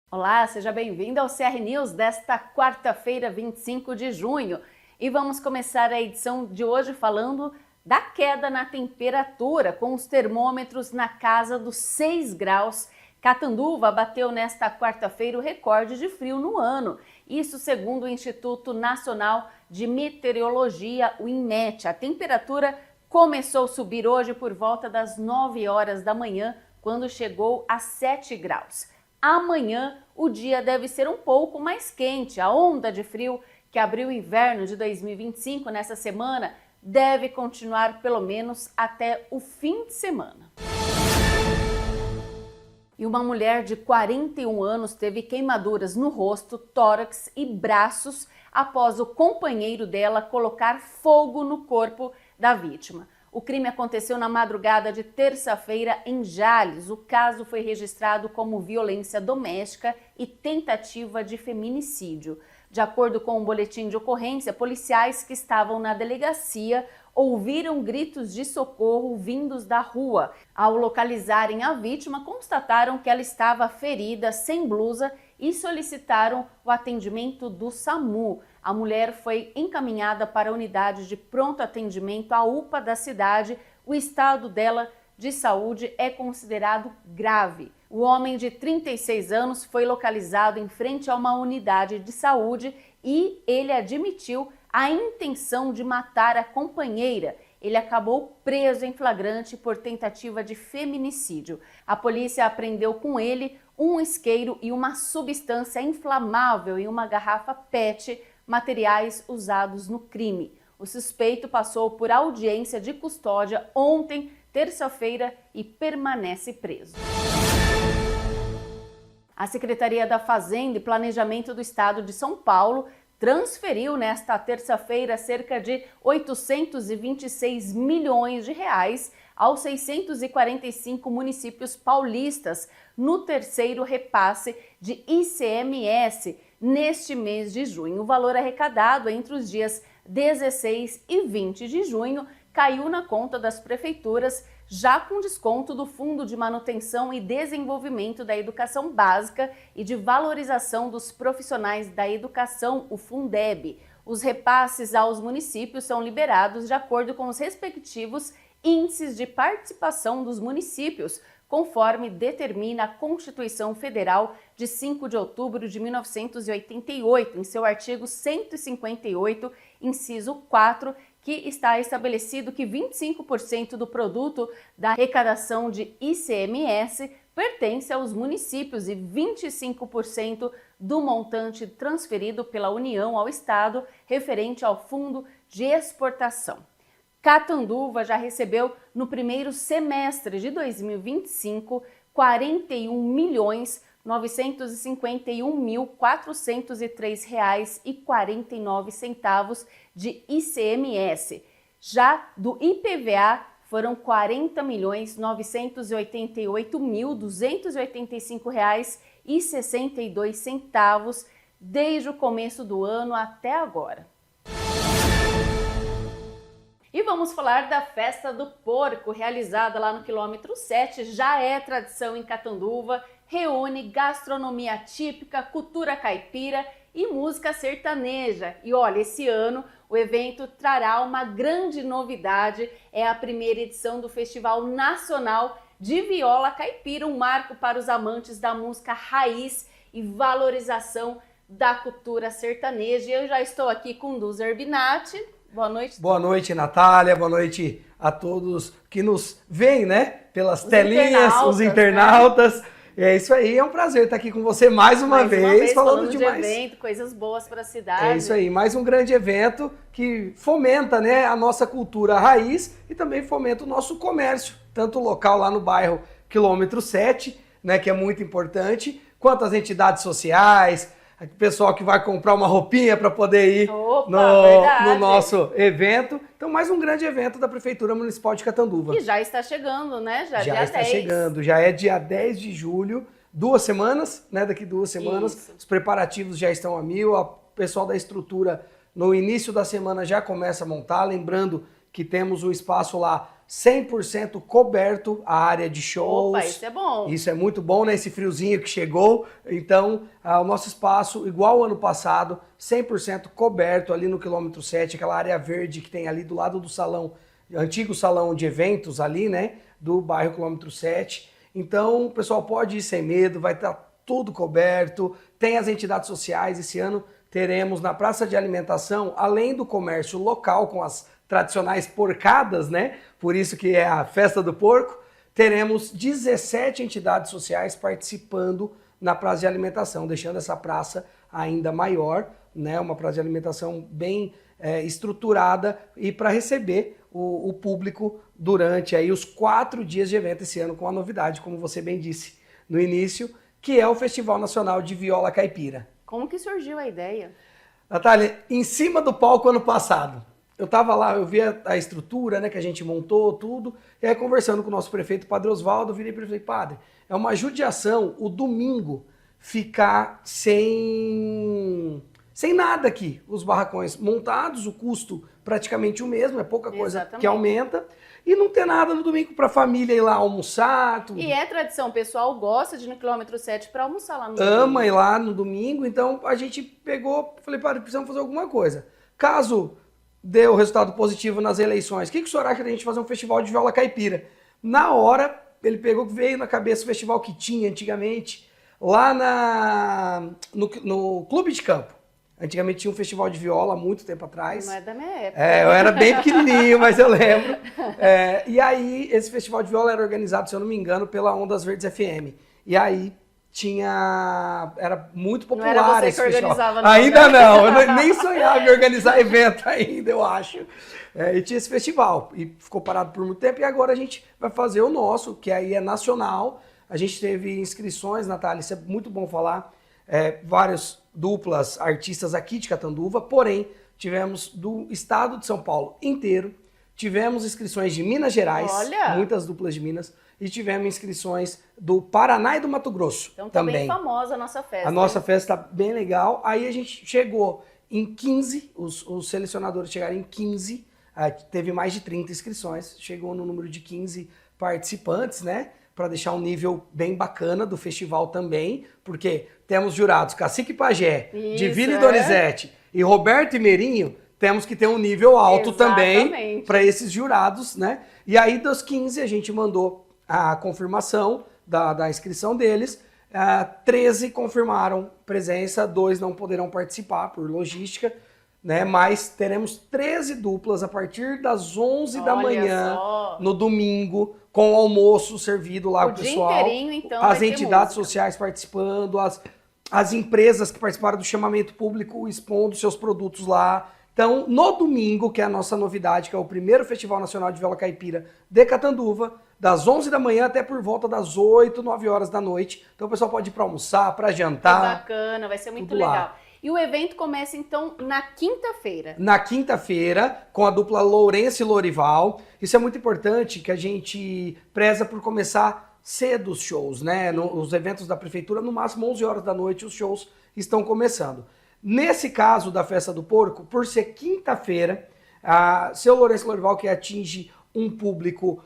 Olá, seja bem-vindo ao CR News desta quarta-feira, 25 de junho. E vamos começar a edição de hoje falando da queda na temperatura, com os termômetros na casa dos 6 graus. Catanduva bateu nesta quarta-feira o recorde de frio no ano. Isso segundo o Instituto Nacional de Meteorologia, o INMET. A temperatura começou a subir hoje por volta das 9 horas da manhã, quando chegou a 7 graus. Amanhã o dia deve ser um pouco mais quente. A onda de frio que abriu o inverno de 2025 nessa semana deve continuar pelo menos até o fim de semana. E uma mulher de 41 anos teve queimaduras no rosto, tórax e braços após o companheiro dela colocar fogo no corpo da vítima. O crime aconteceu na madrugada de terça-feira em Jales. O caso foi registrado como violência doméstica e tentativa de feminicídio. De acordo com um boletim de ocorrência, policiais que estavam na delegacia ouviram gritos de socorro vindos da rua. Ao localizarem a vítima, constataram que ela estava ferida, sem blusa, e solicitaram o atendimento do SAMU. A mulher foi encaminhada para a unidade de pronto atendimento, a UPA da cidade. O estado dela de saúde é considerado grave. O homem de 36 anos foi localizado em frente a uma unidade de saúde e ele admitiu a intenção de matar a companheira. Ele acabou preso em flagrante por tentativa de feminicídio. A polícia apreendeu com ele um isqueiro e uma substância inflamável em uma garrafa PET, materiais usados no crime. O suspeito passou por audiência de custódia ontem, terça-feira, e permanece preso. A Secretaria da Fazenda e Planejamento do Estado de São Paulo transferiu nesta terça-feira cerca de 826 milhões de reais aos 645 municípios paulistas no terceiro repasse de ICMS neste mês de junho. O valor arrecadado entre os dias 16 e 20 de junho caiu na conta das prefeituras, já com desconto do Fundo de Manutenção e Desenvolvimento da Educação Básica e de Valorização dos Profissionais da Educação, o Fundeb. Os repasses aos municípios são liberados de acordo com os respectivos índices de participação dos municípios, conforme determina a Constituição Federal de 5 de outubro de 1988, em seu artigo 158, inciso 4, que está estabelecido que 25% do produto da arrecadação de ICMS pertence aos municípios e 25% do montante transferido pela União ao Estado referente ao Fundo de Exportação. Catanduva já recebeu no primeiro semestre de 2025 R$41.951.403,49 de ICMS. Já do IPVA foram R$40.988.285,62 desde o começo do ano até agora. E vamos falar da Festa do Porco, realizada lá no quilômetro 7, já é tradição em Catanduva, reúne gastronomia típica, cultura caipira e música sertaneja. E olha, esse ano o evento trará uma grande novidade, é a primeira edição do Festival Nacional de Viola Caipira, um marco para os amantes da música raiz e valorização da cultura sertaneja. E eu já estou aqui com Dulce Urbinati. Boa noite. Boa noite, Natália. Boa noite a todos que nos veem, né? Pelas telinhas, os internautas. Né? É isso aí, é um prazer estar aqui com você mais uma vez falando de evento, coisas boas para a cidade. É isso aí, mais um grande evento que fomenta, né, a nossa cultura raiz e também fomenta o nosso comércio, tanto local lá no bairro Quilômetro 7, né, que é muito importante, quanto as entidades sociais, o pessoal que vai comprar uma roupinha para poder ir no nosso evento. Então, mais um grande evento da Prefeitura Municipal de Catanduva. E já está chegando, né? Já dia está 10. Chegando, já é dia 10 de julho, 2 semanas, né? Daqui 2 semanas. Isso. Os preparativos já estão a mil, o pessoal da estrutura no início da semana já começa a montar, lembrando que temos um espaço lá 100% coberto, a área de shows. Opa, isso é bom. Isso é muito bom, né? Esse friozinho que chegou. Então, o nosso espaço, igual ao ano passado, 100% coberto ali no quilômetro 7, aquela área verde que tem ali do lado do salão, antigo salão de eventos ali, né? Do bairro quilômetro 7. Então, o pessoal pode ir sem medo, vai estar tudo coberto. Tem as entidades sociais. Esse ano teremos na praça de alimentação, além do comércio local com as tradicionais porcadas, né? Por isso que é a festa do porco. Teremos 17 entidades sociais participando na praça de alimentação, deixando essa praça ainda maior, né? Uma praça de alimentação bem estruturada e para receber o público durante aí os 4 dias de evento esse ano, com a novidade, como você bem disse no início, que é o Festival Nacional de Viola Caipira. Como que surgiu a ideia? Natália, em cima do palco ano passado, eu estava lá, eu vi a estrutura, né, que a gente montou, tudo, e aí conversando com o nosso prefeito, Padre Oswaldo, eu virei para ele e falei, padre, é uma judiação o domingo ficar sem nada aqui, os barracões montados, o custo praticamente o mesmo, é pouca coisa Exatamente. que aumenta, e não ter nada no domingo para a família ir lá almoçar, tudo. E é tradição, o pessoal gosta de ir no quilômetro 7 para almoçar lá no Ama domingo. ir lá no domingo, então a gente pegou, falei, padre, precisamos fazer alguma coisa. Caso deu resultado positivo nas eleições, o que o senhor acha da gente fazer um festival de viola caipira? Na hora, ele pegou, veio na cabeça o festival que tinha antigamente, lá no Clube de Campo. Antigamente tinha um festival de viola há muito tempo atrás. Não é da minha época. Eu era bem pequenininho, mas eu lembro. E aí, esse festival de viola era organizado, se eu não me engano, pela Ondas Verdes FM. E aí, era muito popular. Não era você esse que festival. organizava, não, Ainda né? não, eu nem sonhava em organizar evento ainda, eu acho. E tinha esse festival, e ficou parado por muito tempo, e agora a gente vai fazer o nosso, que aí é nacional. A gente teve inscrições, Natália, isso é muito bom falar, várias duplas artistas aqui de Catanduva, porém, tivemos do estado de São Paulo inteiro, tivemos inscrições de Minas Gerais, Olha! muitas duplas de Minas, e tivemos inscrições do Paraná e do Mato Grosso Então tá também. bem famosa a nossa festa. A nossa festa está bem legal. Aí a gente chegou em 15, os selecionadores chegaram em 15, teve mais de 30 inscrições, chegou no número de 15 participantes, né? Para deixar um nível bem bacana do festival também, porque temos jurados Cacique Pajé, Divine Donizete e Roberto e Meirinho, temos que ter um nível alto também para esses jurados, né? E aí dos 15 a gente mandou a confirmação da inscrição deles, 13 confirmaram presença, 2 não poderão participar por logística, né? Mas teremos 13 duplas a partir das 11 da manhã, no domingo, com o almoço servido lá pro pessoal. Dia inteirinho, então, as vai ter entidades música. sociais participando, as empresas que participaram do chamamento público expondo seus produtos lá. Então, no domingo, que é a nossa novidade, que é o primeiro Festival Nacional de Viola Caipira de Catanduva, das 11 da manhã até por volta das 8, 9 horas da noite. Então o pessoal pode ir para almoçar, para jantar. Bacana, vai ser muito tudo lá. legal. E o evento começa então na quinta-feira. Na quinta-feira, com a dupla Lourenço e Lorival. Isso é muito importante, que a gente preza por começar cedo os shows, né? Os eventos da prefeitura, no máximo 11 horas da noite, os shows estão começando. Nesse caso da Festa do Porco, por ser quinta-feira, seu Lourenço e Lorival, que atinge um público,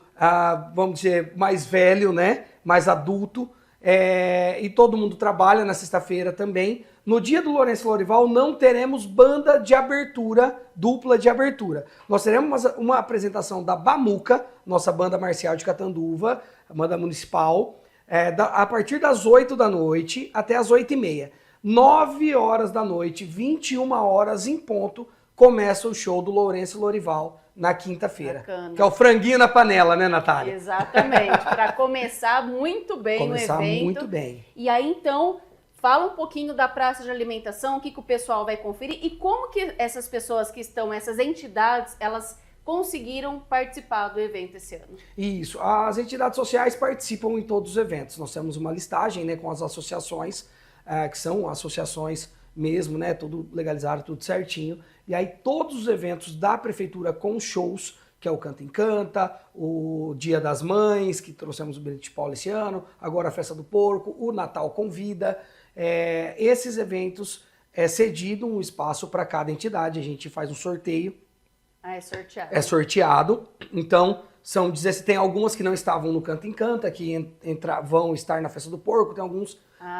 vamos dizer, mais velho, né? Mais adulto, e todo mundo trabalha na sexta-feira também. No dia do Lourenço e Lorival não teremos banda de abertura, dupla de abertura. Nós teremos uma apresentação da Bamuca, nossa banda marcial de Catanduva, a banda municipal, a partir das 8 da noite até as 8h30. 9 horas da noite, 21 horas em ponto, começa o show do Lourenço e Lorival na quinta-feira. Que é o franguinho na panela, né, Natália? Exatamente, para começar muito bem o evento. Começar muito bem. E aí, então, fala um pouquinho da praça de alimentação, o que o pessoal vai conferir e como que essas pessoas que estão, essas entidades, elas conseguiram participar do evento esse ano. Isso, as entidades sociais participam em todos os eventos. Nós temos uma listagem, né, com as associações, que são associações mesmo, né, tudo legalizado, tudo certinho. E aí todos os eventos da prefeitura com shows, que é o Canta Encanta, o Dia das Mães, que trouxemos o Benedito de Paula esse ano, agora a Festa do Porco, o Natal Convida. Esses eventos é cedido um espaço para cada entidade, a gente faz um sorteio Ah, é sorteado. É sorteado. Então, tem algumas que não estavam no Canta Encanta, que vão estar na Festa do Porco, tem alguns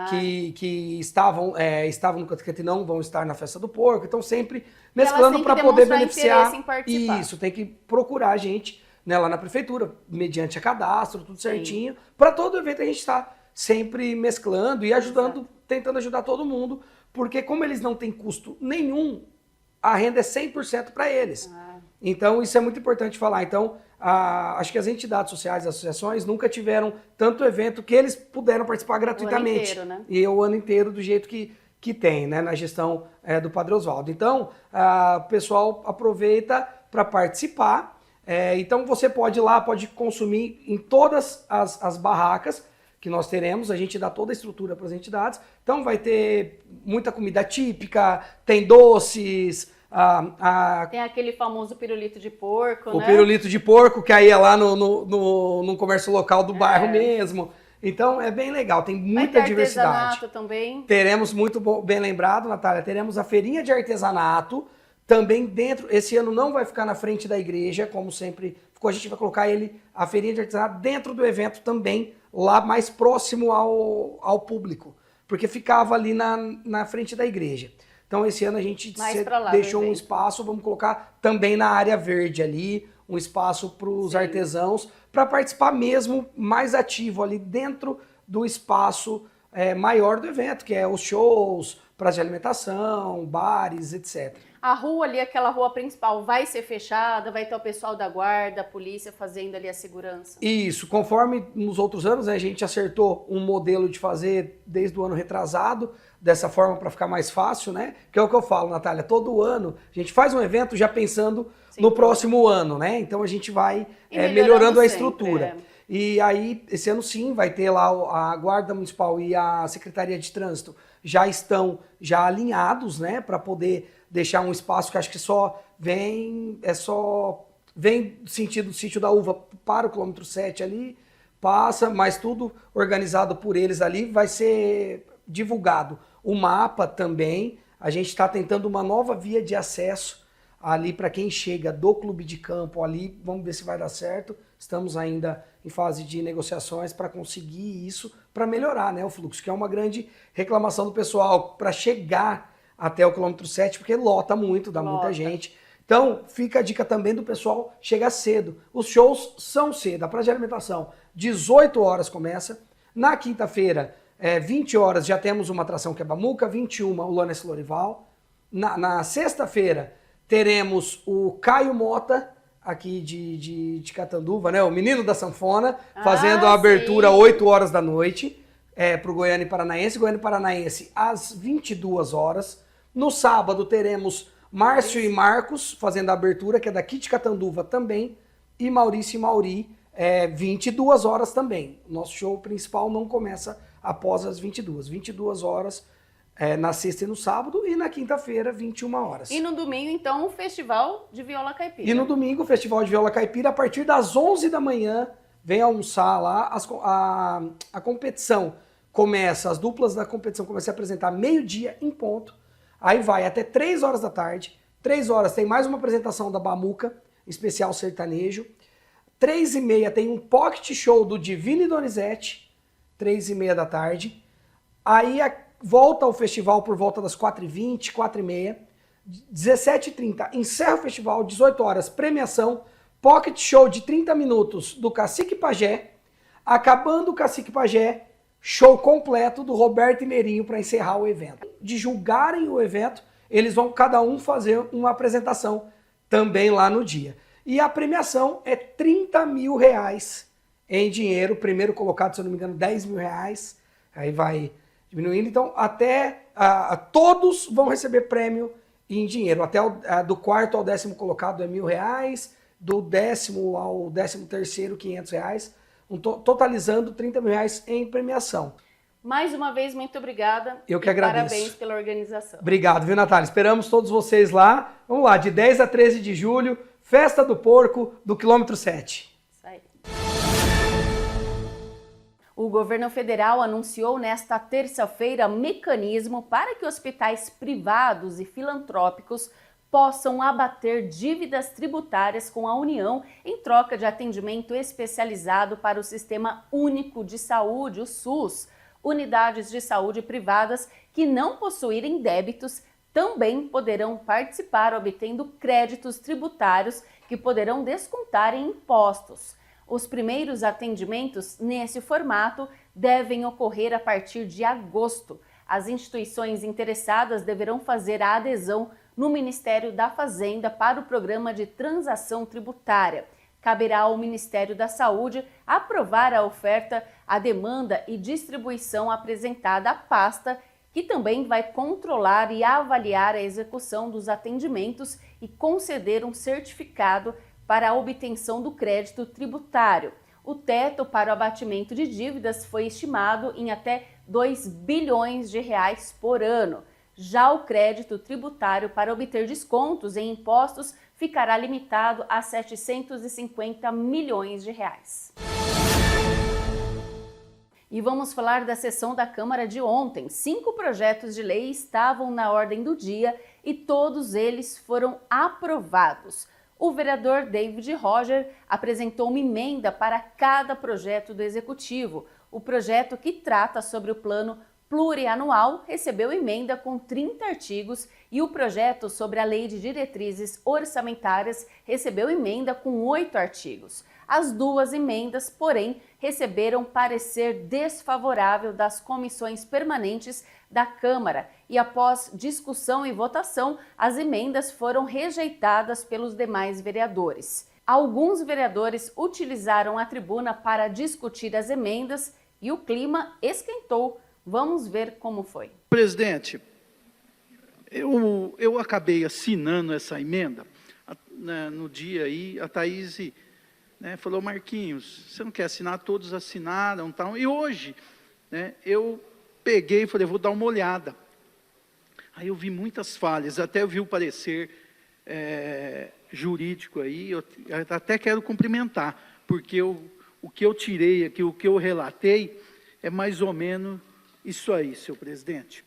que estavam no Canta Encanta e não vão estar na Festa do Porco. Então, sempre mesclando para poder beneficiar. Em participar. Isso, tem que procurar a gente, né, lá na prefeitura, mediante a cadastro, tudo certinho. Para todo evento a gente está sempre mesclando e ajudando, tentando ajudar todo mundo, porque como eles não têm custo nenhum, a renda é 100% para eles. Então, isso é muito importante falar. Então, acho que as entidades sociais, as associações, nunca tiveram tanto evento que eles puderam participar gratuitamente. O ano inteiro, né? E o ano inteiro do jeito que tem, né, na gestão do Padre Oswaldo. Então, o pessoal aproveita para participar. Então, você pode ir lá, pode consumir em todas as barracas que nós teremos. A gente dá toda a estrutura para as entidades. Então, vai ter muita comida típica, tem doces... Tem aquele famoso pirulito de porco, né? O pirulito de porco, que aí é lá no comércio local do bairro mesmo. Então é bem legal, tem muita diversidade. Artesanato também. Teremos, bem lembrado, Natália, teremos a feirinha de artesanato, também dentro, esse ano não vai ficar na frente da igreja, como sempre ficou, a gente vai colocar a feirinha de artesanato dentro do evento também, lá mais próximo ao público, porque ficava ali na frente da igreja. Então, esse ano a gente deixou um espaço, vamos colocar também na área verde ali, um espaço para os artesãos, para participar mesmo mais ativo ali dentro do espaço maior do evento, que é os shows, praça de alimentação, bares, etc. A rua ali, aquela rua principal, vai ser fechada? Vai ter o pessoal da guarda, a polícia fazendo ali a segurança? Isso, conforme nos outros anos, né, a gente acertou um modelo de fazer desde o ano retrasado, dessa forma para ficar mais fácil, né? Que é o que eu falo, Natália, todo ano a gente faz um evento já pensando no próximo ano, né? Então a gente vai melhorando a estrutura. E aí, esse ano sim, vai ter lá a Guarda Municipal e a Secretaria de Trânsito já estão alinhados, né? Para poder deixar um espaço que acho que vem do sentido do Sítio da Uva para o quilômetro 7 ali, passa, mas tudo organizado por eles ali, vai ser divulgado. O mapa também, a gente está tentando uma nova via de acesso ali para quem chega do clube de campo ali, vamos ver se vai dar certo. Estamos ainda em fase de negociações para conseguir isso, para melhorar, né, o fluxo, que é uma grande reclamação do pessoal para chegar até o quilômetro 7, porque lota muito, dá muita gente. Então, fica a dica também do pessoal chegar cedo. Os shows são cedo, a praça de alimentação, 18 horas começa. Na quinta-feira, 20 horas já temos uma atração que é Bamuca, 21 o Lones Lorival. Na sexta-feira teremos o Caio Mota, aqui de Catanduva, né? O menino da sanfona, fazendo a abertura às 8 horas da noite para o Goiânia e Paranaense. Goiânia e Paranaense às 22 horas. No sábado teremos Márcio e Marcos fazendo a abertura, que é daqui de Catanduva também. E Maurício e Mauri, 22 horas também. Nosso show principal não começa após as 22. 22 horas na sexta e no sábado, e na quinta-feira, 21 horas. E no domingo, então, o Festival de Viola Caipira. E no domingo, o Festival de Viola Caipira, a partir das 11 da manhã, vem almoçar lá. A competição começa, as duplas da competição começam a apresentar meio-dia em ponto. Aí vai até 3 horas da tarde. 3 horas tem mais uma apresentação da Bamuca, especial sertanejo. 3h30 tem um pocket show do Divino e Donizete, 3h30 da tarde. Aí volta ao festival por volta das 4h20, 4h30. 17h30 encerra o festival, 18 horas, premiação, pocket show de 30 minutos do Cacique Pajé. Acabando o Cacique Pajé, show completo do Roberto e Meirinho para encerrar o evento. De julgarem o evento, eles vão cada um fazer uma apresentação também lá no dia. E a premiação é R$30 mil em dinheiro. Primeiro colocado, se eu não me engano, R$10 mil. Aí vai diminuindo. Então, até todos vão receber prêmio em dinheiro. Até do quarto ao 10º colocado é R$1.000. Do 10º ao 13º, R$500. Totalizando R$30 mil em premiação. Mais uma vez, muito obrigada. Eu que agradeço. Parabéns pela organização. Obrigado, viu, Natália? Esperamos todos vocês lá. Vamos lá, de 10 a 13 de julho, Festa do Porco do quilômetro 7. Isso aí. O governo federal anunciou nesta terça-feira mecanismo para que hospitais privados e filantrópicos possam abater dívidas tributárias com a União em troca de atendimento especializado para o Sistema Único de Saúde, o SUS. Unidades de saúde privadas que não possuírem débitos também poderão participar obtendo créditos tributários que poderão descontar em impostos. Os primeiros atendimentos nesse formato devem ocorrer a partir de agosto. As instituições interessadas deverão fazer a adesão no Ministério da Fazenda para o Programa de Transação Tributária. Caberá ao Ministério da Saúde aprovar a oferta, a demanda e distribuição apresentada à pasta, que também vai controlar e avaliar a execução dos atendimentos e conceder um certificado para a obtenção do crédito tributário. O teto para o abatimento de dívidas foi estimado em até 2 bilhões de reais por ano. Já o crédito tributário para obter descontos em impostos ficará limitado a 750 milhões de reais. E vamos falar da sessão da Câmara de ontem. 5 projetos de lei estavam na ordem do dia e todos eles foram aprovados. O vereador David Roger apresentou uma emenda para cada projeto do Executivo. O projeto que trata sobre o plano plurianual recebeu emenda com 30 artigos e o projeto sobre a Lei de Diretrizes Orçamentárias recebeu emenda com 8 artigos. As 2 emendas, porém, receberam parecer desfavorável das comissões permanentes da Câmara e, após discussão e votação, as emendas foram rejeitadas pelos demais vereadores. Alguns vereadores utilizaram a tribuna para discutir as emendas e o clima esquentou. Vamos ver como foi. Presidente, eu acabei assinando essa emenda, no dia aí, a Thaís falou, Marquinhos, você não quer assinar? Todos assinaram, tal. E hoje, eu peguei e falei, vou dar uma olhada. Aí eu vi muitas falhas, até eu vi o parecer jurídico aí, eu até quero cumprimentar, porque o que eu tirei aqui, o que eu relatei, é mais ou menos isso aí, senhor presidente.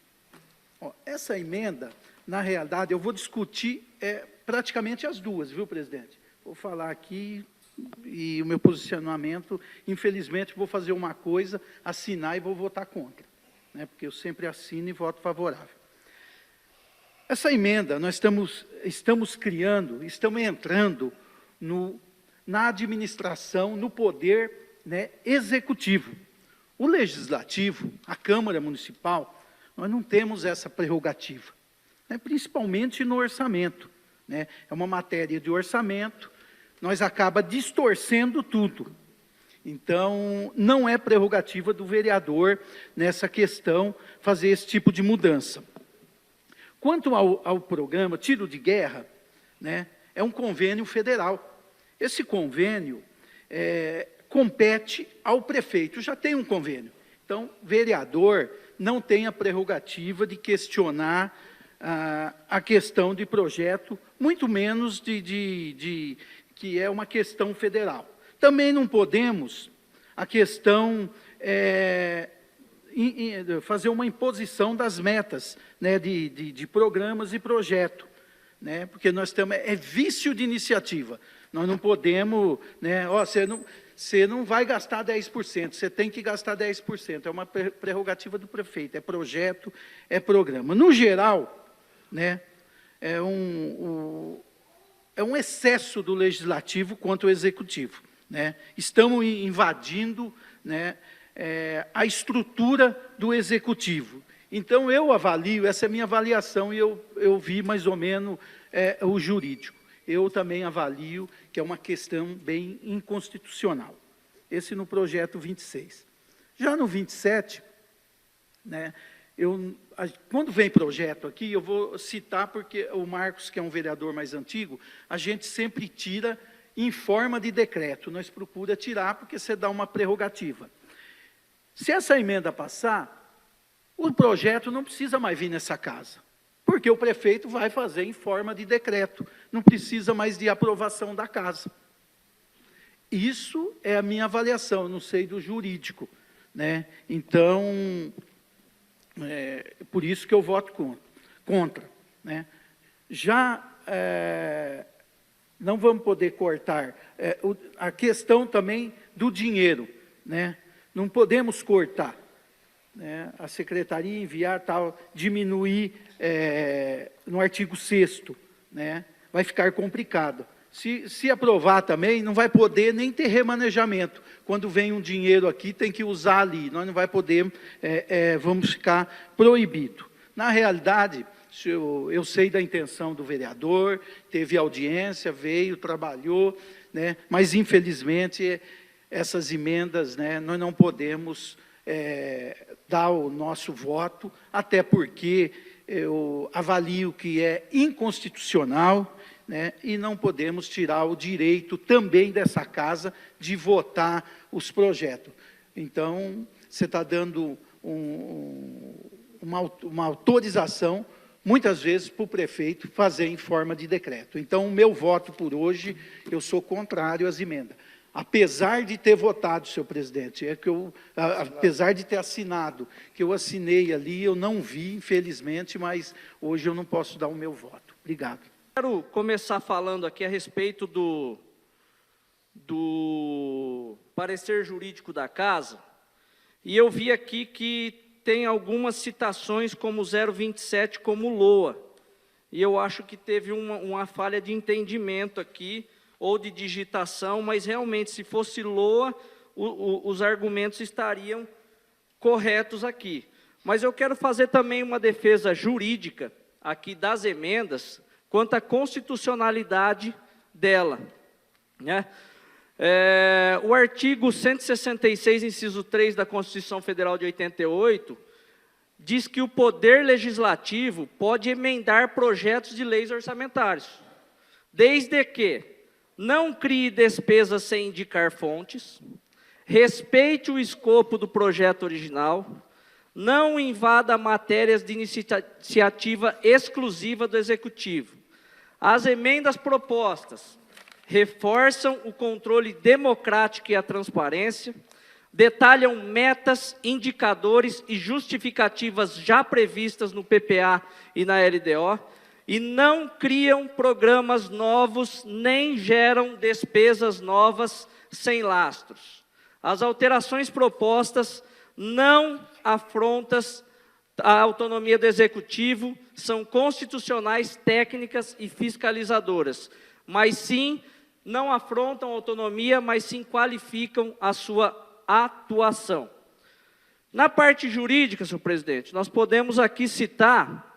Essa emenda, na realidade, eu vou discutir praticamente as duas, viu, presidente? Vou falar aqui e o meu posicionamento, infelizmente, vou fazer uma coisa, assinar e vou votar contra, porque eu sempre assino e voto favorável. Essa emenda, nós estamos criando, estamos entrando na administração, no poder executivo. O Legislativo, a Câmara Municipal, nós não temos essa prerrogativa, principalmente no orçamento. É uma matéria de orçamento, nós acaba distorcendo tudo. Então, não é prerrogativa do vereador, nessa questão, fazer esse tipo de mudança. Quanto ao programa Tiro de Guerra, é um convênio federal. Esse convênio compete ao prefeito, já tem um convênio. Então, vereador não tem a prerrogativa de questionar a questão de projeto, muito menos que é uma questão federal. Também não podemos a questão fazer uma imposição das metas de programas e projeto, porque nós temos vício de iniciativa. Nós não podemos, você não vai gastar 10%, você tem que gastar 10%, é uma prerrogativa do prefeito, é projeto, é programa. No geral, é um excesso do legislativo contra o executivo. Estamos invadindo a estrutura do executivo. Então, eu avalio, essa é a minha avaliação, e eu vi mais ou menos o jurídico. Eu também avalio que é uma questão bem inconstitucional. Esse no projeto 26. Já no 27, quando vem projeto aqui, eu vou citar, porque o Marcos, que é um vereador mais antigo, a gente sempre tira em forma de decreto. Nós procuramos tirar, porque você dá uma prerrogativa. Se essa emenda passar, o projeto não precisa mais vir nessa casa, porque o prefeito vai fazer em forma de decreto, não precisa mais de aprovação da casa. Isso é a minha avaliação, não sei do jurídico, Então, por isso que eu voto contra. Já não vamos poder cortar. A questão também do dinheiro, né? Não podemos cortar, né? A secretaria enviar, tal, diminuir no artigo 6º, né? Vai ficar complicado. Se aprovar também, não vai poder nem ter remanejamento. Quando vem um dinheiro aqui, tem que usar ali. Nós não vai poder, vamos ficar proibido. Na realidade, eu sei da intenção do vereador, teve audiência, veio, trabalhou, né? Mas, infelizmente, essas emendas, né, nós não podemos dar o nosso voto, até porque eu avalio que é inconstitucional, né, e não podemos tirar o direito também dessa casa de votar os projetos. Então, você está dando uma autorização, muitas vezes, para o prefeito fazer em forma de decreto. Então, o meu voto por hoje, eu sou contrário às emendas. Apesar de ter votado, senhor presidente, apesar de ter assinado, que eu assinei ali, eu não vi, infelizmente, mas hoje eu não posso dar o meu voto. Obrigado. Quero começar falando aqui a respeito do parecer jurídico da casa, e eu vi aqui que tem algumas citações como 027 como LOA, e eu acho que teve uma falha de entendimento aqui, ou de digitação, mas realmente, se fosse LOA, os argumentos estariam corretos aqui. Mas eu quero fazer também uma defesa jurídica aqui das emendas, quanto à constitucionalidade dela, né? O artigo 166, inciso 3 da Constituição Federal de 88, diz que o Poder Legislativo pode emendar projetos de leis orçamentários, desde que não crie despesas sem indicar fontes, respeite o escopo do projeto original, não invada matérias de iniciativa exclusiva do Executivo. As emendas propostas reforçam o controle democrático e a transparência, detalham metas, indicadores e justificativas já previstas no PPA e na LDO, e não criam programas novos, nem geram despesas novas sem lastros. As alterações propostas não afrontam a autonomia do Executivo, são constitucionais, técnicas e fiscalizadoras, mas sim, não afrontam a autonomia, mas sim qualificam a sua atuação. Na parte jurídica, senhor presidente, nós podemos aqui citar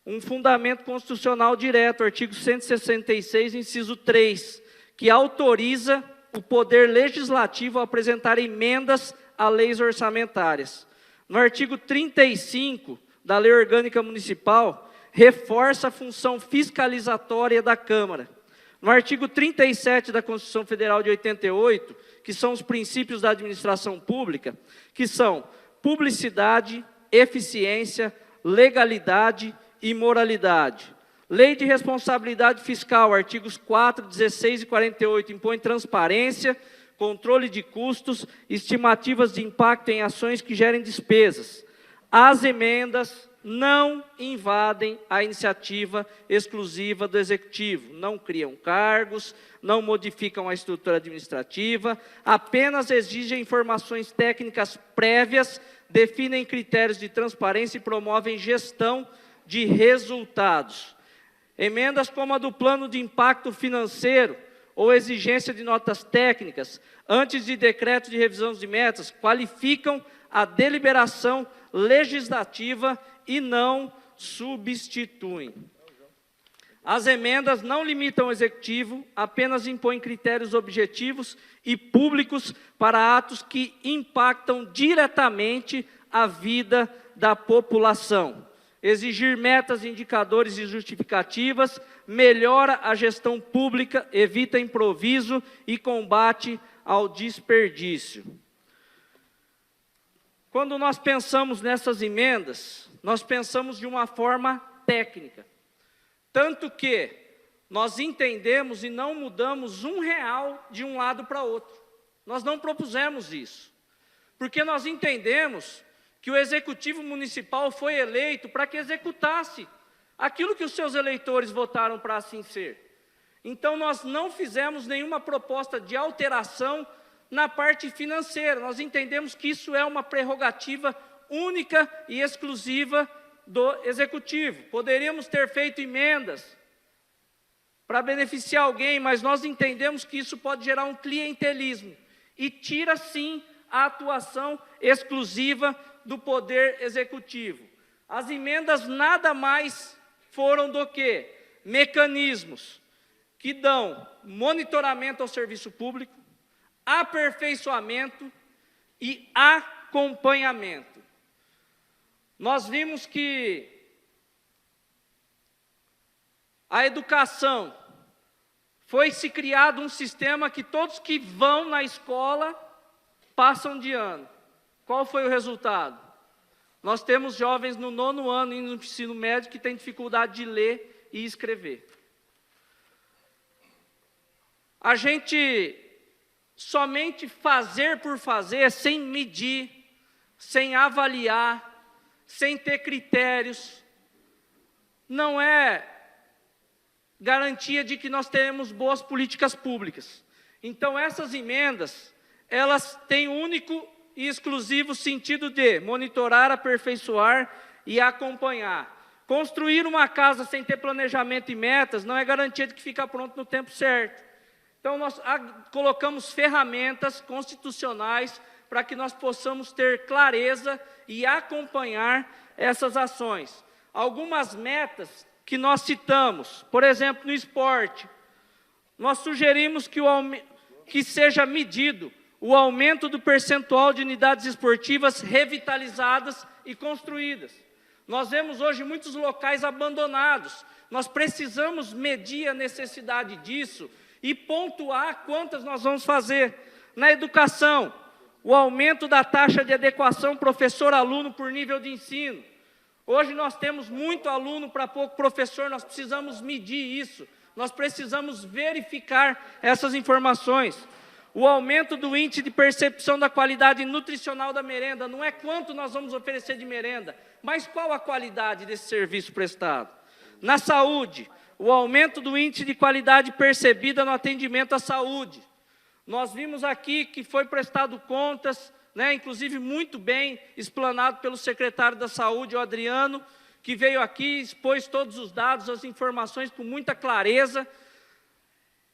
um fundamento constitucional direto, artigo 166, inciso 3, que autoriza o Poder Legislativo a apresentar emendas a leis orçamentárias. No artigo 35 da Lei Orgânica Municipal, reforça a função fiscalizatória da Câmara. No artigo 37 da Constituição Federal de 88, que são os princípios da administração pública, que são publicidade, eficiência, legalidade e moralidade. Lei de responsabilidade fiscal, artigos 4, 16 e 48, impõe transparência, controle de custos, estimativas de impacto em ações que gerem despesas. As emendas não invadem a iniciativa exclusiva do Executivo, não criam cargos, não modificam a estrutura administrativa, apenas exigem informações técnicas prévias, definem critérios de transparência e promovem gestão de resultados. Emendas como a do plano de impacto financeiro ou exigência de notas técnicas, antes de decreto de revisão de metas, qualificam a deliberação legislativa e não substituem. As emendas não limitam o Executivo, apenas impõem critérios objetivos e públicos para atos que impactam diretamente a vida da população. Exigir metas, indicadores e justificativas melhora a gestão pública, evita improviso e combate ao desperdício. Quando nós pensamos nessas emendas, nós pensamos de uma forma técnica. Tanto que nós entendemos e não mudamos R$1 de um lado para outro. Nós não propusemos isso. Porque nós entendemos que o Executivo Municipal foi eleito para que executasse aquilo que os seus eleitores votaram para assim ser. Então, nós não fizemos nenhuma proposta de alteração na parte financeira. Nós entendemos que isso é uma prerrogativa única e exclusiva do Executivo. Poderíamos ter feito emendas para beneficiar alguém, mas nós entendemos que isso pode gerar um clientelismo e tira, sim, a atuação exclusiva do Poder Executivo. As emendas nada mais foram do que mecanismos que dão monitoramento ao serviço público, aperfeiçoamento e acompanhamento. Nós vimos que a educação foi-se criado um sistema que todos que vão na escola passam de ano. Qual foi o resultado? Nós temos jovens no 9º ano indo no ensino médio que têm dificuldade de ler e escrever. A gente somente fazer por fazer, sem medir, sem avaliar, sem ter critérios, não é garantia de que nós teremos boas políticas públicas. Então, essas emendas, elas têm único e exclusivo sentido de monitorar, aperfeiçoar e acompanhar. Construir uma casa sem ter planejamento e metas não é garantia de que fica pronto no tempo certo. Então, nós colocamos ferramentas constitucionais para que nós possamos ter clareza e acompanhar essas ações. Algumas metas que nós citamos, por exemplo, no esporte, nós sugerimos que seja medido o aumento do percentual de unidades esportivas revitalizadas e construídas. Nós vemos hoje muitos locais abandonados, nós precisamos medir a necessidade disso e pontuar quantas nós vamos fazer. Na educação, o aumento da taxa de adequação professor-aluno por nível de ensino. Hoje nós temos muito aluno para pouco professor, nós precisamos medir isso, nós precisamos verificar essas informações. O aumento do índice de percepção da qualidade nutricional da merenda, não é quanto nós vamos oferecer de merenda, mas qual a qualidade desse serviço prestado. Na saúde, o aumento do índice de qualidade percebida no atendimento à saúde. Nós vimos aqui que foi prestado contas, inclusive muito bem explanado pelo secretário da Saúde, o Adriano, que veio aqui, expôs todos os dados, as informações com muita clareza.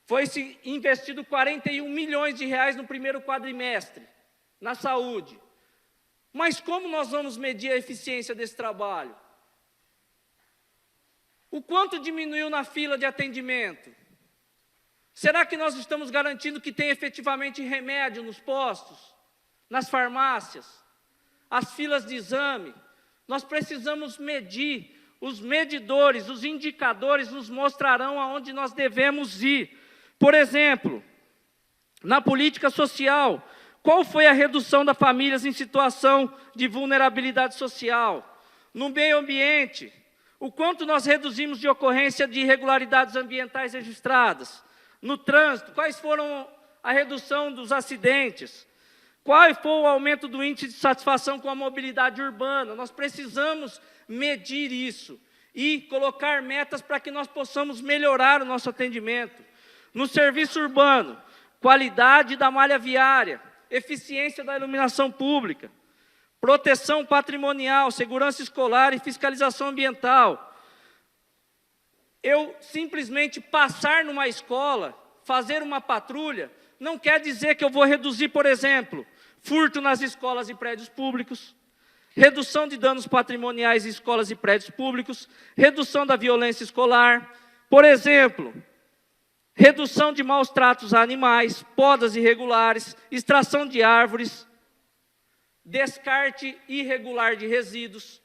Foi-se investido 41 milhões de reais no primeiro quadrimestre, na saúde. Mas como nós vamos medir a eficiência desse trabalho? O quanto diminuiu na fila de atendimento? Será que nós estamos garantindo que tem efetivamente remédio nos postos, nas farmácias, as filas de exame? Nós precisamos medir, os medidores, os indicadores nos mostrarão aonde nós devemos ir. Por exemplo, na política social, qual foi a redução das famílias em situação de vulnerabilidade social? No meio ambiente, o quanto nós reduzimos de ocorrência de irregularidades ambientais registradas? No trânsito, quais foram a redução dos acidentes? Qual foi o aumento do índice de satisfação com a mobilidade urbana? Nós precisamos medir isso e colocar metas para que nós possamos melhorar o nosso atendimento. No serviço urbano, qualidade da malha viária, eficiência da iluminação pública, proteção patrimonial, segurança escolar e fiscalização ambiental. Eu simplesmente passar numa escola, fazer uma patrulha, não quer dizer que eu vou reduzir, por exemplo, furto nas escolas e prédios públicos, redução de danos patrimoniais em escolas e prédios públicos, redução da violência escolar, por exemplo, redução de maus tratos a animais, podas irregulares, extração de árvores, descarte irregular de resíduos.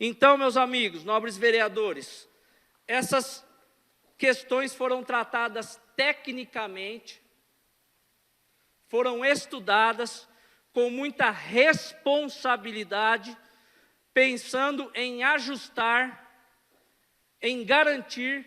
Então, meus amigos, nobres vereadores, essas questões foram tratadas tecnicamente, foram estudadas com muita responsabilidade, pensando em ajustar, em garantir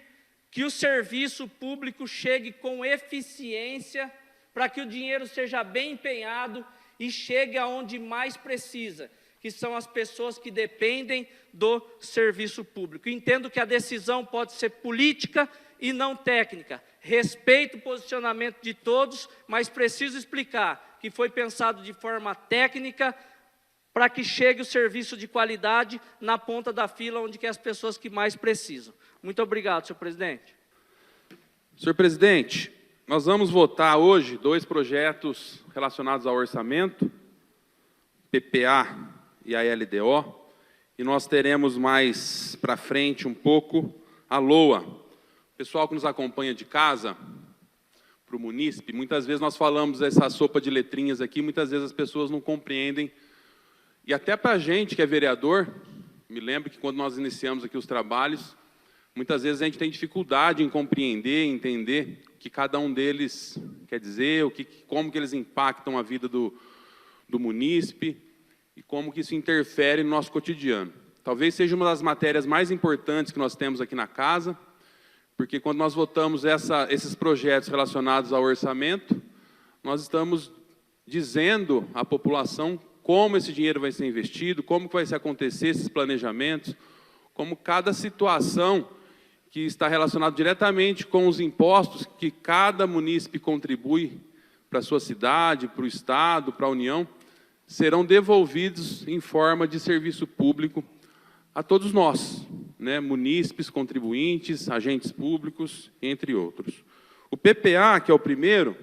que o serviço público chegue com eficiência, para que o dinheiro seja bem empenhado e chegue aonde mais precisa, que são as pessoas que dependem do serviço público. Entendo que a decisão pode ser política e não técnica. Respeito o posicionamento de todos, mas preciso explicar que foi pensado de forma técnica para que chegue o serviço de qualidade na ponta da fila, onde que é as pessoas que mais precisam. Muito obrigado, senhor presidente. Senhor presidente, nós vamos votar hoje 2 projetos relacionados ao orçamento, PPA e a LDO, e nós teremos mais para frente um pouco a LOA. O pessoal que nos acompanha de casa, para o munícipe, muitas vezes nós falamos essa sopa de letrinhas aqui, muitas vezes as pessoas não compreendem. E até para a gente que é vereador, me lembro que quando nós iniciamos aqui os trabalhos, muitas vezes a gente tem dificuldade em compreender, entender o que cada um deles quer dizer, como que eles impactam a vida do munícipe e como que isso interfere no nosso cotidiano. Talvez seja uma das matérias mais importantes que nós temos aqui na casa, porque quando nós votamos esses projetos relacionados ao orçamento, nós estamos dizendo à população como esse dinheiro vai ser investido, como que vai se acontecer esses planejamentos, como cada situação que está relacionada diretamente com os impostos que cada munícipe contribui para a sua cidade, para o Estado, para a União, serão devolvidos em forma de serviço público a todos nós, né, munícipes, contribuintes, agentes públicos, entre outros. O PPA, que é o primeiro,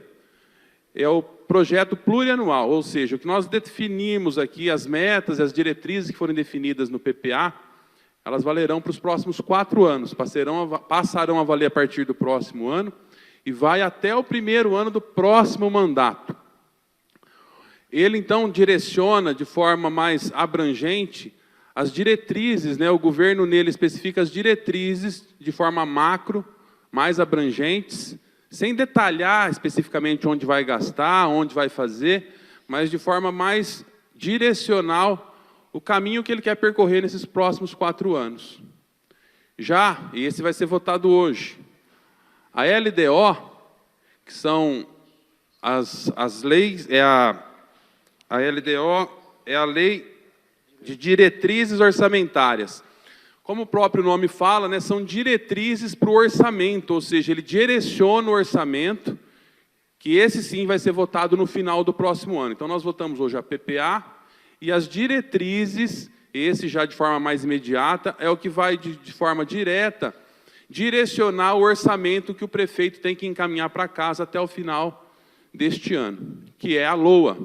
é o projeto plurianual, ou seja, o que nós definimos aqui, as metas e as diretrizes que forem definidas no PPA, elas valerão para os próximos 4 anos, passarão a valer a partir do próximo ano e vai até o primeiro ano do próximo mandato. Ele, então, direciona de forma mais abrangente as diretrizes, né, o governo nele especifica as diretrizes de forma macro, mais abrangentes, sem detalhar especificamente onde vai gastar, onde vai fazer, mas de forma mais direcional o caminho que ele quer percorrer nesses próximos 4 anos. Já, e esse vai ser votado hoje, a LDO, que são as leis, a LDO é a Lei de Diretrizes Orçamentárias. Como o próprio nome fala, né, são diretrizes para o orçamento, ou seja, ele direciona o orçamento, que esse sim vai ser votado no final do próximo ano. Então nós votamos hoje a PPA e as diretrizes, esse já de forma mais imediata, é o que vai de forma direta direcionar o orçamento que o prefeito tem que encaminhar para casa até o final deste ano, que é a LOA,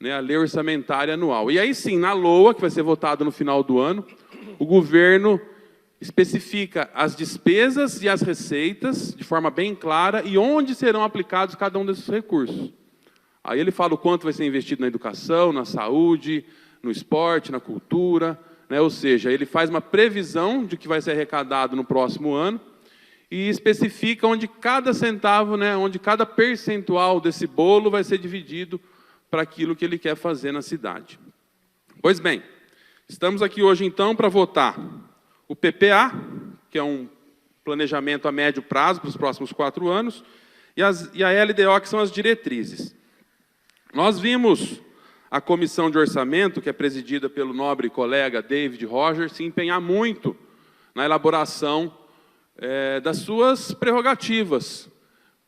né, a Lei Orçamentária Anual. E aí sim, na LOA, que vai ser votada no final do ano, o governo especifica as despesas e as receitas de forma bem clara e onde serão aplicados cada um desses recursos. Aí ele fala o quanto vai ser investido na educação, na saúde, no esporte, na cultura, né? Ou seja, ele faz uma previsão de que vai ser arrecadado no próximo ano e especifica onde cada centavo, né, onde cada percentual desse bolo vai ser dividido para aquilo que ele quer fazer na cidade. Pois bem, estamos aqui hoje, então, para votar o PPA, que é um planejamento a médio prazo para os próximos 4 anos, e a LDO, que são as diretrizes. Nós vimos a comissão de orçamento, que é presidida pelo nobre colega David Roger, se empenhar muito na elaboração das suas prerrogativas,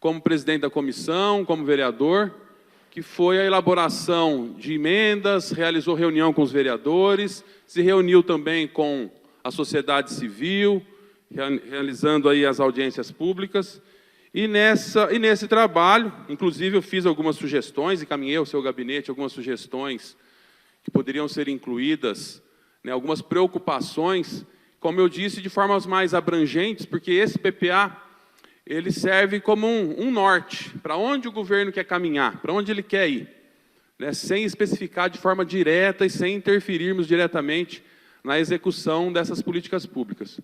como presidente da comissão, como vereador, que foi a elaboração de emendas, realizou reunião com os vereadores, se reuniu também com a sociedade civil, realizando aí as audiências públicas, e nesse trabalho, inclusive eu fiz algumas sugestões, encaminhei ao seu gabinete algumas sugestões que poderiam ser incluídas, né, algumas preocupações, como eu disse, de formas mais abrangentes, porque esse PPA, ele serve como um norte, para onde o governo quer caminhar, para onde ele quer ir, né, sem especificar de forma direta e sem interferirmos diretamente na execução dessas políticas públicas.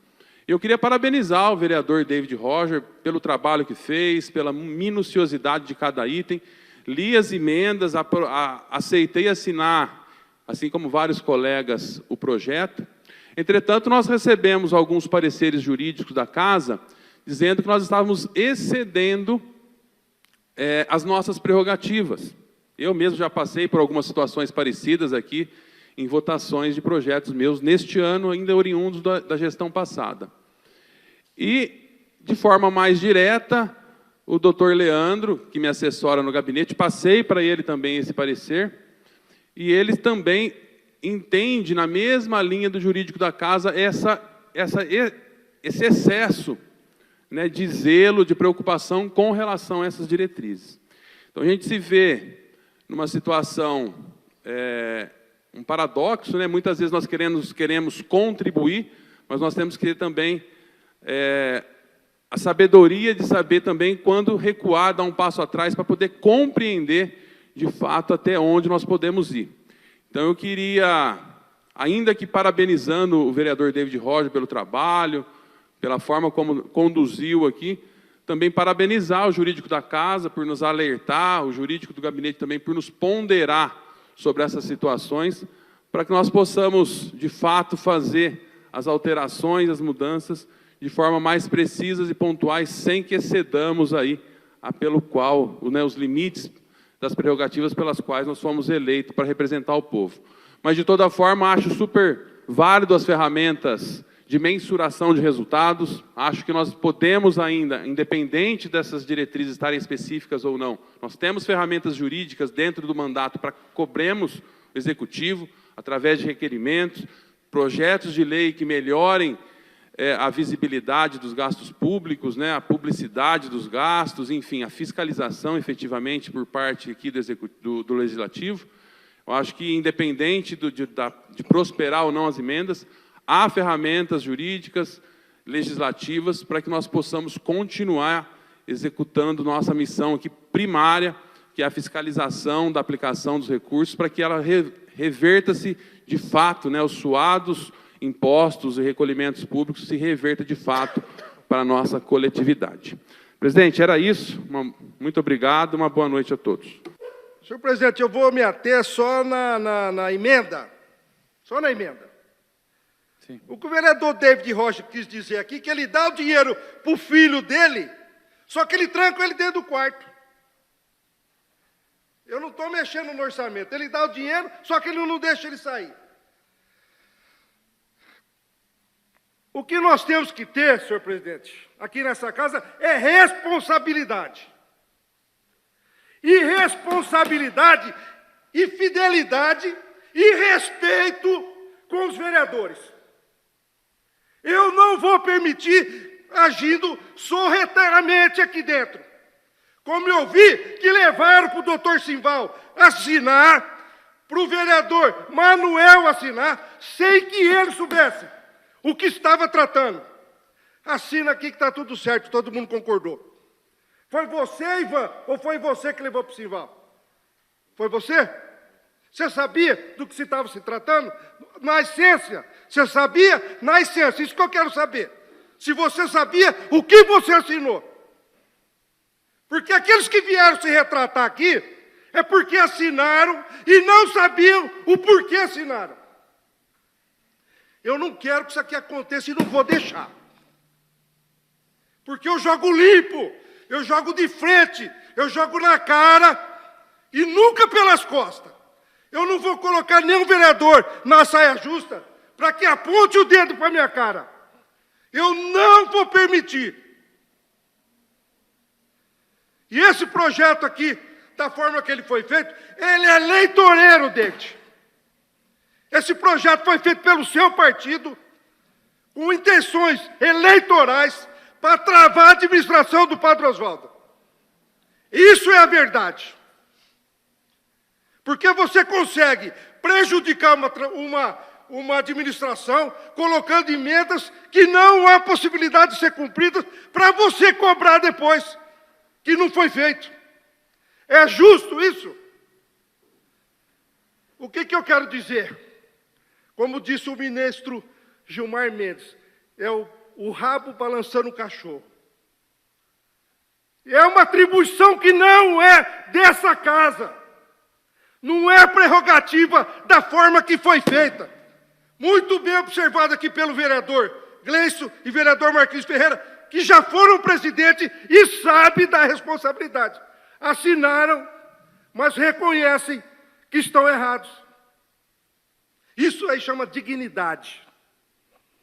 Eu queria parabenizar o vereador David Roger pelo trabalho que fez, pela minuciosidade de cada item, li as emendas, aceitei assinar, assim como vários colegas, o projeto. Entretanto, nós recebemos alguns pareceres jurídicos da casa, dizendo que nós estávamos excedendo as nossas prerrogativas. Eu mesmo já passei por algumas situações parecidas aqui em votações de projetos meus neste ano, ainda oriundos da gestão passada. E, de forma mais direta, o doutor Leandro, que me assessora no gabinete, passei para ele também esse parecer, e ele também entende, na mesma linha do jurídico da casa, esse excesso, né, de zelo, de preocupação com relação a essas diretrizes. Então, a gente se vê numa situação, um paradoxo, né? Muitas vezes nós queremos contribuir, mas nós temos que ter também a sabedoria de saber também quando recuar, dar um passo atrás, para poder compreender, de fato, até onde nós podemos ir. Então, eu queria, ainda que parabenizando o vereador David Roger pelo trabalho, pela forma como conduziu aqui, também parabenizar o jurídico da casa por nos alertar, o jurídico do gabinete também por nos ponderar sobre essas situações, para que nós possamos, de fato, fazer as alterações, as mudanças, de forma mais precisas e pontuais, sem que excedamos aí pelo qual, né, os limites das prerrogativas pelas quais nós fomos eleitos para representar o povo. Mas, de toda forma, acho super válido as ferramentas de mensuração de resultados. Acho que nós podemos ainda, independente dessas diretrizes estarem específicas ou não, nós temos ferramentas jurídicas dentro do mandato para que cobremos o executivo, através de requerimentos, projetos de lei que melhorem a visibilidade dos gastos públicos, né, a publicidade dos gastos, enfim, a fiscalização efetivamente por parte aqui do Legislativo. Eu acho que, independente de prosperar ou não as emendas, há ferramentas jurídicas, legislativas, para que nós possamos continuar executando nossa missão aqui primária, que é a fiscalização da aplicação dos recursos, para que ela reverta-se de fato, né, os suados impostos e recolhimentos públicos se reverta de fato para a nossa coletividade. Presidente, era isso. Muito obrigado, uma boa noite a todos. Senhor presidente, eu vou me ater só na emenda. Só na emenda. Sim. O que o vereador David Rocha quis dizer aqui, que ele dá o dinheiro para o filho dele, só que ele tranca ele dentro do quarto. Eu não estou mexendo no orçamento. Ele dá o dinheiro, só que ele não deixa ele sair. O que nós temos que ter, senhor presidente, aqui nessa casa, é responsabilidade. E responsabilidade, e fidelidade, e respeito com os vereadores. Eu não vou permitir agindo sorrateiramente aqui dentro. Como eu vi que levaram para o doutor Simval assinar, para o vereador Manuel assinar, sem que ele soubesse o que estava tratando. Assina aqui que está tudo certo, todo mundo concordou. Foi você, Ivan, ou foi você que levou para o Simval? Foi você? Você sabia do que se estava se tratando? Na essência. Você sabia? Na essência. Isso que eu quero saber. Se você sabia, o que você assinou? Porque aqueles que vieram se retratar aqui, é porque assinaram e não sabiam o porquê assinaram. Eu não quero que isso aqui aconteça e não vou deixar. Porque eu jogo limpo, eu jogo de frente, eu jogo na cara e nunca pelas costas. Eu não vou colocar nenhum vereador na saia justa para que aponte o dedo para a minha cara. Eu não vou permitir. E esse projeto aqui, da forma que ele foi feito, ele é eleitoreiro, David. Esse projeto foi feito pelo seu partido, com intenções eleitorais, para travar a administração do Padre Oswaldo. Isso é a verdade. Porque você consegue prejudicar uma administração, colocando emendas que não há possibilidade de ser cumpridas, para você cobrar depois, que não foi feito. É justo isso? O que eu quero dizer? Como disse o ministro Gilmar Mendes, é o rabo balançando o cachorro. É uma atribuição que não é dessa casa. Não é prerrogativa da forma que foi feita. Muito bem observado aqui pelo vereador Gleison e vereador Marquinhos Ferreira, que já foram presidente e sabem da responsabilidade. Assinaram, mas reconhecem que estão errados. Isso aí chama dignidade.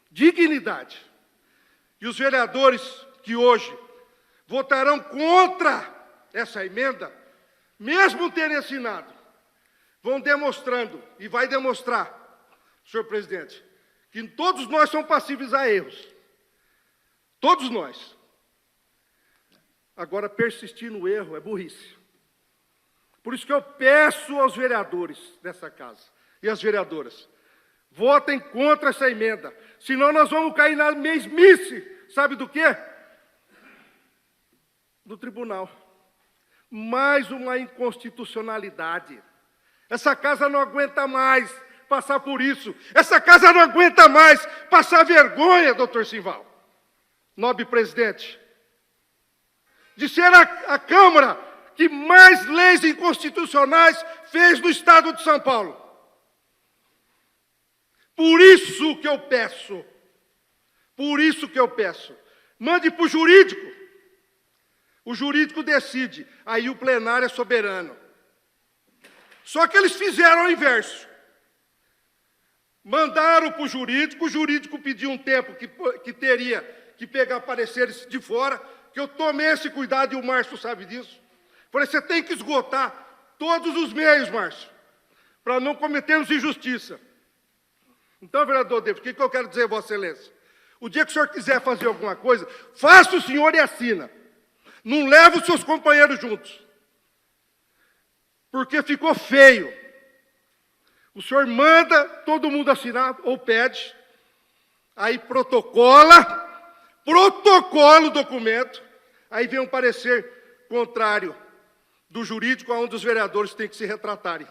Dignidade. E os vereadores que hoje votarão contra essa emenda, mesmo terem assinado, vão demonstrando, e vai demonstrar, senhor presidente, que todos nós somos passíveis a erros. Todos nós. Agora, persistir no erro é burrice. Por isso que eu peço aos vereadores dessa casa e às vereadoras, votem contra essa emenda, senão nós vamos cair na mesmice, sabe do quê? Do tribunal. Mais uma inconstitucionalidade. Essa casa não aguenta mais passar por isso. Essa casa não aguenta mais passar vergonha, doutor Simval, nobre presidente, de ser a Câmara que mais leis inconstitucionais fez no Estado de São Paulo. Por isso que eu peço, mande para o jurídico. O jurídico decide, aí o plenário é soberano. Só que eles fizeram o inverso. Mandaram para o jurídico pediu um tempo que teria que pegar pareceres de fora, que eu tomei esse cuidado e o Márcio sabe disso. Falei, você tem que esgotar todos os meios, Márcio, para não cometermos injustiça. Então, vereador David, o que eu quero dizer, Vossa Excelência? O dia que o senhor quiser fazer alguma coisa, faça o senhor e assina. Não leve os seus companheiros juntos. Porque ficou feio. O senhor manda todo mundo assinar, ou pede, aí protocola o documento, aí vem um parecer contrário do jurídico, onde os vereadores têm que se retratarem.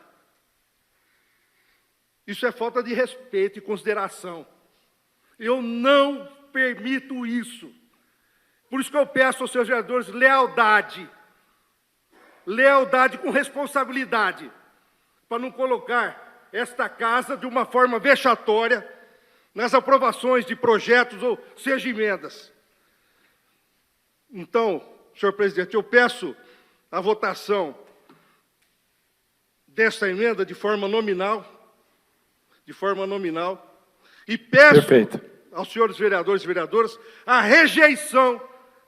Isso é falta de respeito e consideração. Eu não permito isso. Por isso que eu peço aos seus vereadores lealdade. Lealdade com responsabilidade, para não colocar esta casa de uma forma vexatória nas aprovações de projetos ou seja emendas. Então, senhor presidente, eu peço a votação desta emenda de forma nominal, e peço aos senhores vereadores e vereadoras a rejeição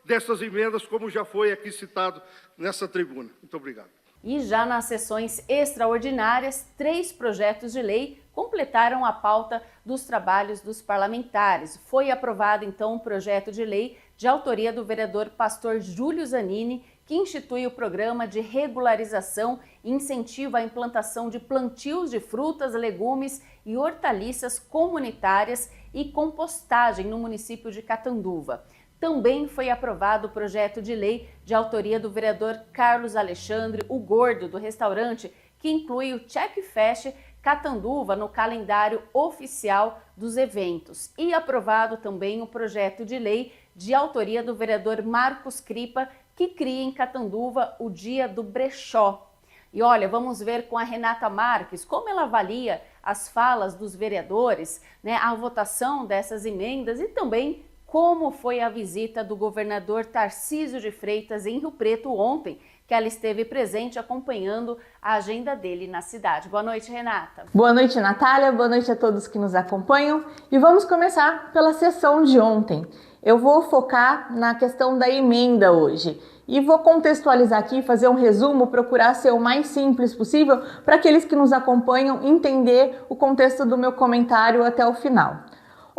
dessas emendas, como já foi aqui citado nessa tribuna. Muito obrigado. E já nas sessões extraordinárias, 3 projetos de lei completaram a pauta dos trabalhos dos parlamentares. Foi aprovado, então, um projeto de lei de autoria do vereador pastor Júlio Zanini, que institui o programa de regularização e incentiva a implantação de plantios de frutas, legumes e hortaliças comunitárias e compostagem no município de Catanduva. Também foi aprovado o projeto de lei de autoria do vereador Carlos Alexandre, o Gordo, do restaurante, que inclui o Check Fest Catanduva no calendário oficial dos eventos. E aprovado também o projeto de lei de autoria do vereador Marcos Cripa, que cria em Catanduva o Dia do Brechó. E olha, vamos ver com a Renata Marques como ela avalia as falas dos vereadores, a votação dessas emendas e também como foi a visita do governador Tarcísio de Freitas em Rio Preto ontem, que ela esteve presente acompanhando a agenda dele na cidade. Boa noite, Renata. Boa noite, Natália. Boa noite a todos que nos acompanham. E vamos começar pela sessão de ontem. Eu vou focar na questão da emenda hoje. E vou contextualizar aqui, fazer um resumo, procurar ser o mais simples possível para aqueles que nos acompanham entender o contexto do meu comentário até o final.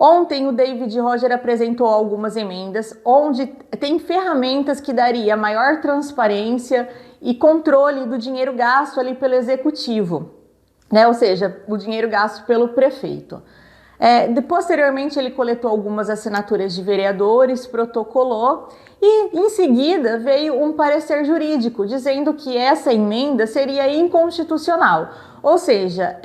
Ontem o David Roger apresentou algumas emendas onde tem ferramentas que daria maior transparência e controle do dinheiro gasto ali pelo executivo, ou seja, o dinheiro gasto pelo prefeito. Posteriormente ele coletou algumas assinaturas de vereadores, protocolou e em seguida veio um parecer jurídico dizendo que essa emenda seria inconstitucional, ou seja,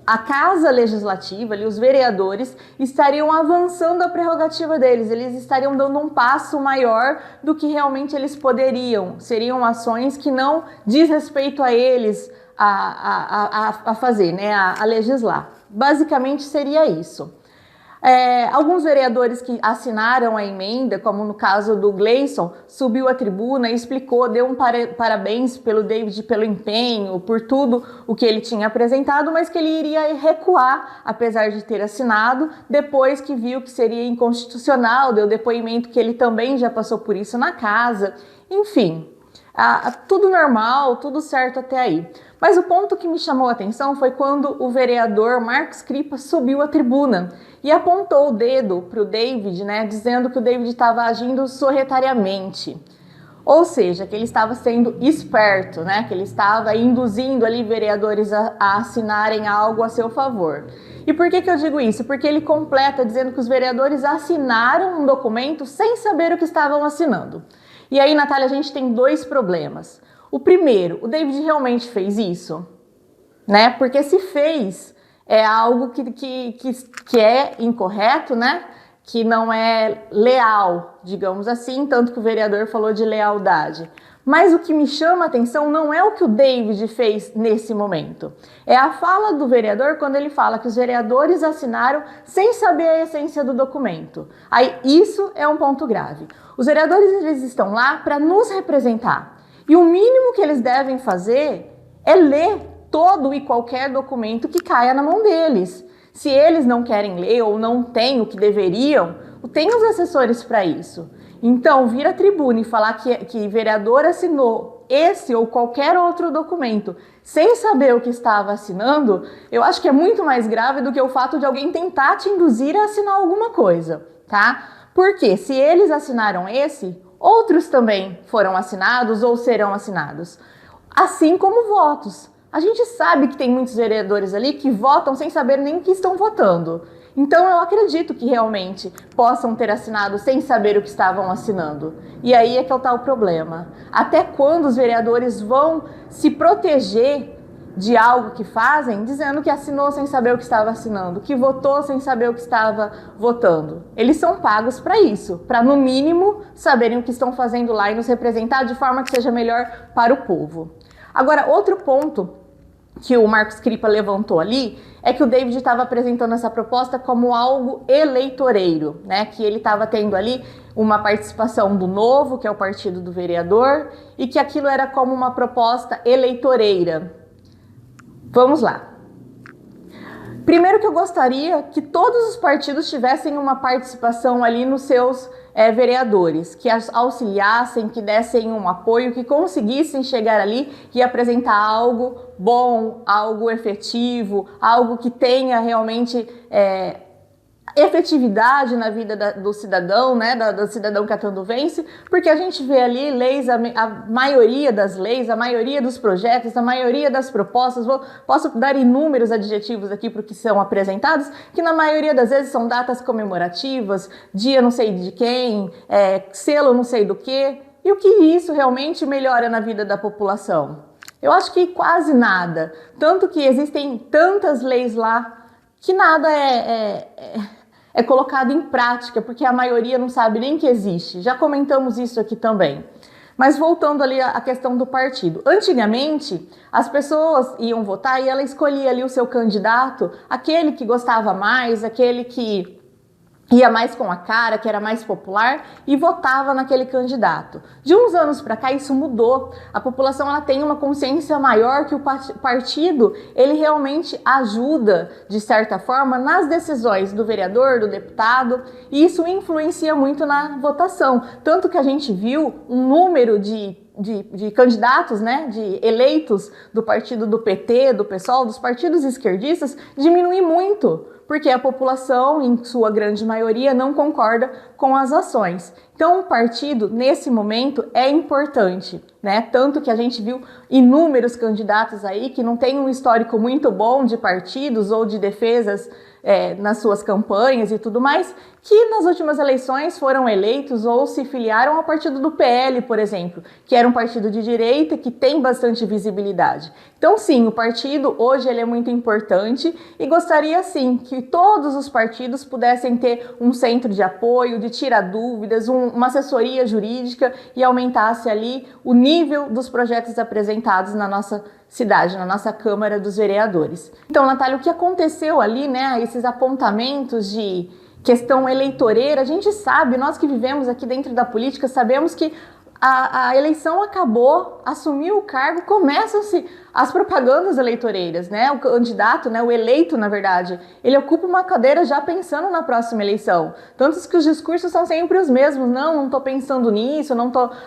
a Casa Legislativa, os vereadores, estariam avançando a prerrogativa deles, eles estariam dando um passo maior do que realmente eles poderiam. Seriam ações que não diz respeito a eles a fazer, a legislar. Basicamente seria isso. Alguns vereadores que assinaram a emenda, como no caso do Gleison, subiu à tribuna e explicou, deu um parabéns pelo David, pelo empenho, por tudo o que ele tinha apresentado, mas que ele iria recuar, apesar de ter assinado, depois que viu que seria inconstitucional, deu depoimento que ele também já passou por isso na casa, enfim. Tudo normal, tudo certo até aí. Mas o ponto que me chamou a atenção foi quando o vereador Marcos Cripa subiu à tribuna e apontou o dedo para o David, né, dizendo que o David estava agindo sorretariamente. Ou seja, que ele estava sendo esperto, né, que ele estava induzindo ali vereadores a assinarem algo a seu favor. E por que eu digo isso? Porque ele completa dizendo que os vereadores assinaram um documento sem saber o que estavam assinando. E aí, Natália, a gente tem dois problemas. O primeiro, o David realmente fez isso? Né? Porque se fez, é algo que é incorreto, né? Que não é leal, digamos assim, tanto que o vereador falou de lealdade. Mas o que me chama a atenção não é o que o David fez nesse momento. É a fala do vereador quando ele fala que os vereadores assinaram sem saber a essência do documento. Aí isso é um ponto grave. Os vereadores, eles estão lá para nos representar. E o mínimo que eles devem fazer é ler todo e qualquer documento que caia na mão deles. Se eles não querem ler ou não têm o que deveriam, tem os assessores para isso. Então, vir à tribuna e falar que vereador assinou esse ou qualquer outro documento sem saber o que estava assinando, eu acho que é muito mais grave do que o fato de alguém tentar te induzir a assinar alguma coisa, tá? Porque se eles assinaram esse, outros também foram assinados ou serão assinados. Assim como votos. A gente sabe que tem muitos vereadores ali que votam sem saber nem o que estão votando. Então eu acredito que realmente possam ter assinado sem saber o que estavam assinando. E aí é que está o problema. Até quando os vereadores vão se proteger de algo que fazem, dizendo que assinou sem saber o que estava assinando, que votou sem saber o que estava votando? Eles são pagos para isso, para no mínimo saberem o que estão fazendo lá e nos representar de forma que seja melhor para o povo. Agora, outro ponto que o Marcos Cripa levantou ali é que o David estava apresentando essa proposta como algo eleitoreiro, né? Que ele estava tendo ali uma participação do Novo, que é o partido do vereador, e que aquilo era como uma proposta eleitoreira. Vamos lá. Primeiro que eu gostaria que todos os partidos tivessem uma participação ali nos seus vereadores, que auxiliassem, que dessem um apoio, que conseguissem chegar ali e apresentar algo bom, algo efetivo, algo que tenha realmente efetividade na vida do cidadão, né, do cidadão catanduvense, porque a gente vê ali leis, a maioria das leis, a maioria dos projetos, a maioria das propostas, posso dar inúmeros adjetivos aqui para o que são apresentados, que na maioria das vezes são datas comemorativas, dia não sei de quem, selo não sei do que, e o que isso realmente melhora na vida da população? Eu acho que quase nada, tanto que existem tantas leis lá que nada é colocado em prática, porque a maioria não sabe nem que existe. Já comentamos isso aqui também. Mas voltando ali à questão do partido. Antigamente, as pessoas iam votar e ela escolhia ali o seu candidato, aquele que gostava mais, aquele que ia mais com a cara, que era mais popular, e votava naquele candidato. De uns anos para cá isso mudou. A população ela tem uma consciência maior que o partido ele realmente ajuda, de certa forma, nas decisões do vereador, do deputado, e isso influencia muito na votação. Tanto que a gente viu um número de candidatos, né, de eleitos do partido do PT, do PSOL, dos partidos esquerdistas, diminuir muito, porque a população, em sua grande maioria, não concorda com as ações. Então, o partido, nesse momento, é importante, né? Tanto que a gente viu inúmeros candidatos aí que não têm um histórico muito bom de partidos ou de defesas nas suas campanhas e tudo mais, que nas últimas eleições foram eleitos ou se filiaram ao partido do PL, por exemplo, que era um partido de direita que tem bastante visibilidade. Então, sim, o partido hoje ele é muito importante e gostaria, sim, que todos os partidos pudessem ter um centro de apoio, de tirar dúvidas, uma assessoria jurídica e aumentasse ali o nível dos projetos apresentados na nossa cidade, na nossa Câmara dos Vereadores. Então, Natália, o que aconteceu ali, né, esses apontamentos de questão eleitoreira, a gente sabe, nós que vivemos aqui dentro da política, sabemos que a eleição acabou, assumiu o cargo, começam-se as propagandas eleitoreiras, né? O candidato, né, o eleito, na verdade, ele ocupa uma cadeira já pensando na próxima eleição. Tanto que os discursos são sempre os mesmos. Não estou pensando nisso,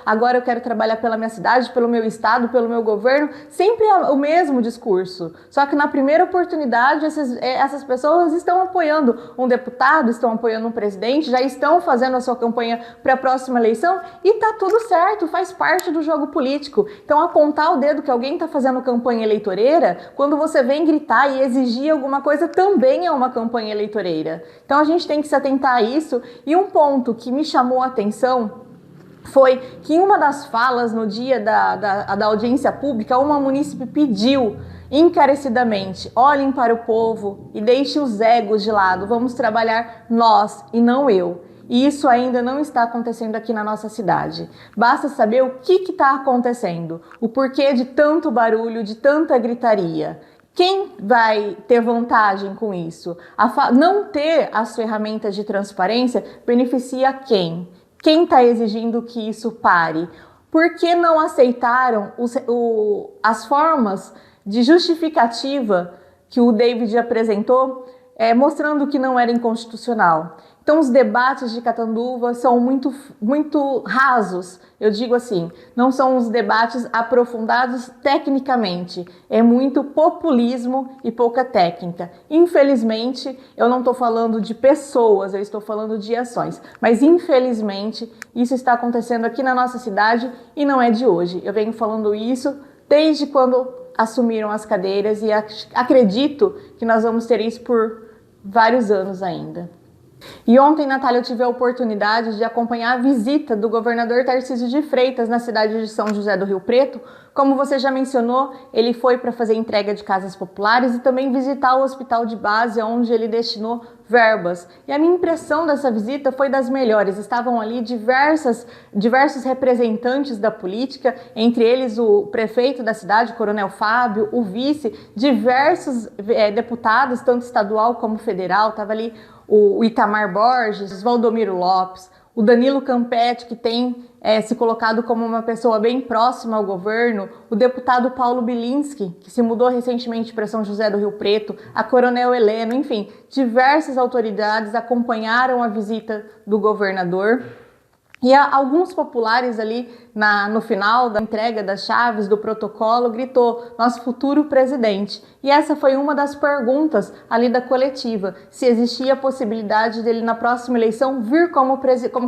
agora eu quero trabalhar pela minha cidade, pelo meu estado, pelo meu governo. Sempre é o mesmo discurso. Só que na primeira oportunidade, essas pessoas estão apoiando um deputado, estão apoiando um presidente, já estão fazendo a sua campanha para a próxima eleição e tá tudo certo, faz parte do jogo político. Então, apontar o dedo que alguém está fazendo campanha eleitoreira, quando você vem gritar e exigir alguma coisa, também é uma campanha eleitoreira. Então a gente tem que se atentar a isso. E um ponto que me chamou a atenção foi que em uma das falas no dia da audiência pública, uma munícipe pediu encarecidamente: olhem para o povo e deixem os egos de lado, vamos trabalhar nós e não eu. E isso ainda não está acontecendo aqui na nossa cidade. Basta saber o que está acontecendo, o porquê de tanto barulho, de tanta gritaria. Quem vai ter vantagem com isso? Não ter as ferramentas de transparência beneficia quem? Quem está exigindo que isso pare? Por que não aceitaram as formas de justificativa que o David apresentou, mostrando que não era inconstitucional? Então, os debates de Catanduva são muito rasos, eu digo assim, não são os debates aprofundados tecnicamente, é muito populismo e pouca técnica. Infelizmente, eu não estou falando de pessoas, eu estou falando de ações, mas infelizmente isso está acontecendo aqui na nossa cidade e não é de hoje. Eu venho falando isso desde quando assumiram as cadeiras e acredito que nós vamos ter isso por vários anos ainda. E ontem, Natália, eu tive a oportunidade de acompanhar a visita do governador Tarcísio de Freitas na cidade de São José do Rio Preto. Como você já mencionou, ele foi para fazer entrega de casas populares e também visitar o hospital de base, onde ele destinou verbas. E a minha impressão dessa visita foi das melhores. Estavam ali diversos representantes da política, entre eles o prefeito da cidade, Coronel Fábio, o vice, diversos deputados, tanto estadual como federal. Estava ali o Itamar Borges, Valdomiro Lopes, o Danilo Campetti, que tem se colocado como uma pessoa bem próxima ao governo, o deputado Paulo Bilinski, que se mudou recentemente para São José do Rio Preto, a Coronel Heleno, enfim, diversas autoridades acompanharam a visita do governador. E alguns populares ali no final da entrega das chaves do protocolo gritou: nosso futuro presidente. E essa foi uma das perguntas ali da coletiva, se existia a possibilidade dele na próxima eleição vir como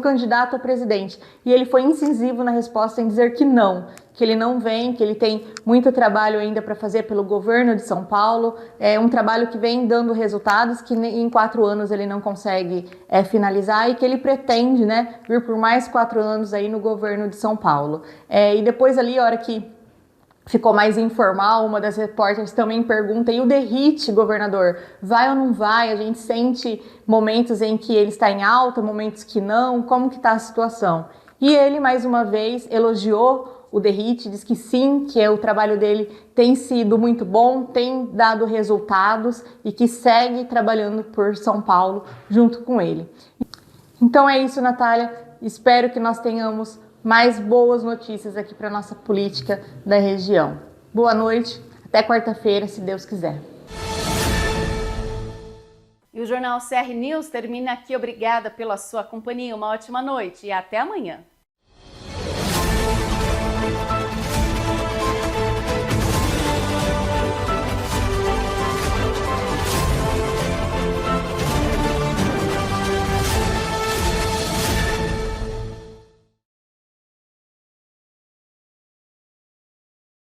candidato a presidente. E ele foi incisivo na resposta em dizer que não, que ele não vem, que ele tem muito trabalho ainda para fazer pelo governo de São Paulo, um trabalho que vem dando resultados que em 4 anos ele não consegue finalizar e que ele pretende, né, vir por mais 4 anos aí no governo de São Paulo. E depois ali, a hora que ficou mais informal, uma das repórteres também pergunta: e o DERIT, governador, vai ou não vai? A gente sente momentos em que ele está em alta, momentos que não, como que está a situação? E ele, mais uma vez, elogiou o DERIT, diz que sim, que o trabalho dele tem sido muito bom, tem dado resultados e que segue trabalhando por São Paulo junto com ele. Então é isso, Natália. Espero que nós tenhamos mais boas notícias aqui para a nossa política da região. Boa noite, até quarta-feira, se Deus quiser. E o Jornal CR News termina aqui. Obrigada pela sua companhia, uma ótima noite e até amanhã.